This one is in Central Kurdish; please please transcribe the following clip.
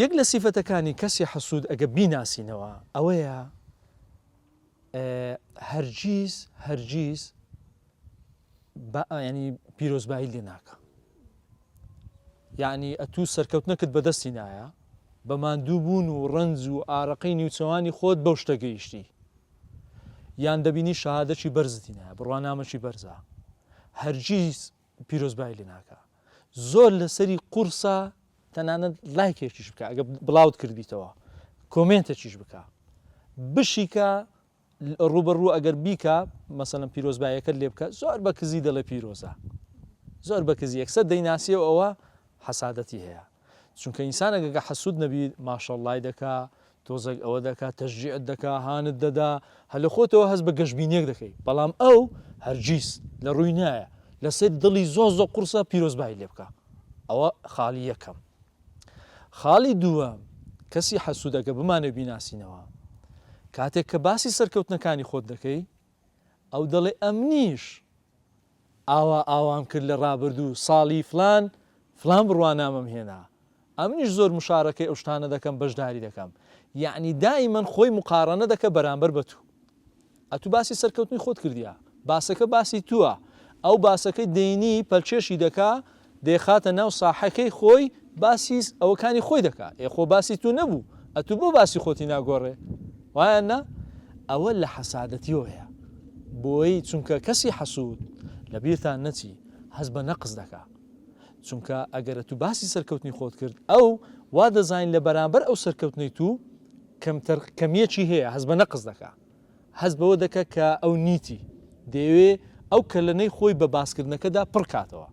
یەک لە سیفەتەکانی کەسی حەسوود ئەگە بیناسینەوە ئەوەیە هەرگیز ینی پیرۆزبایی لێ ناکە. یعنی ئەتوو سەرکەوتنەکەت بەدەستی نایە بە ماندوو بوون و ڕەنج و ئارەقەی نیوچەوانی خۆت بەو شتە گەیشتی، یان دەبینی شەهادەتی بەرزتی نایە، بڕوانامەکی بەرزە، هەرگیز پیرۆزبایی لێ ناکە. زۆر لەسەری قورسە تەنانەت لایکێکیش بکە، ئەگە بڵاوت کردیتەوە کۆمنتێکیش بکە، بشیکە ڕوبەڕوو ئەگەر بیکە مەسەڵەن پیرۆزباییەکەت لێ بکە، زۆر بە کزی دەڵێ پیرۆزە، زۆر بە کزی یەکسەر دەیناسیەوە ئەوە حەسادەتی هەیە. چونکە ئینسان ئەگە حەسوود نەبی ماشەڵڵای دەکا، تۆزێک ئەوە دەکا، تەشجیعت دەکا، هانت دەدا، هە لە خۆتەوە هەست بە گەشببینێک دەکەی، بەڵام ئەو هەرگیز لە ڕووی نایە لەسەر دڵی زۆر قورسە پیرۆزبایی لێ بکە. ئەوە خاڵی یەکەم. خاڵی دووەم کەسی حەسوودەکە بمانە بیناسینەوە، کاتێک کە باسی سەرکەوتنەکانی خۆت دەکەی ئەو دەڵێ ئەمنیش ئاوام کرد لە ڕابردوو ساڵی فلان بڕوانامەم هێنا، ئەمنیش زۆر مشارەکەی ئەو شتانە دەکەم، بەشداری دەکەم. یعنی دائیمەن خۆی مقارنە دەکە بەرامبەر بە تو. ئەتوو باسی سەرکەوتنی خۆت کردیە، باسەکە باسی تووە، ئەو باسەکەی دەینی پەلچێشی دەکا، دێخاتە ناو ساحەکەی خۆی باسی ئەوەکانی خۆی دەکا، خۆ باسی تو نەبوو، ئەتوو بۆ باسی خۆتی ناگۆڕێ، وایە؟ ئەوە لە حەسادەتیەوە هەیە. بۆی چونکە کەسی حەسوود لە بیرتان نەچی هەست بە نەقز دەکا، چونکە ئەگەرە تو باسی سەرکەوتنی خۆت کرد ئەو وا دەزانین لە بەرامبەر ئەو سەرکەوتنی تو کەمیەکی هەیە، هەست بە نەقز دەکا، هەست بەوە دەکە کە ئەو نیتی دەیەوێ ئەو کەلەنەی خۆی بە باسکردنەکەدا پڕ کاتەوە.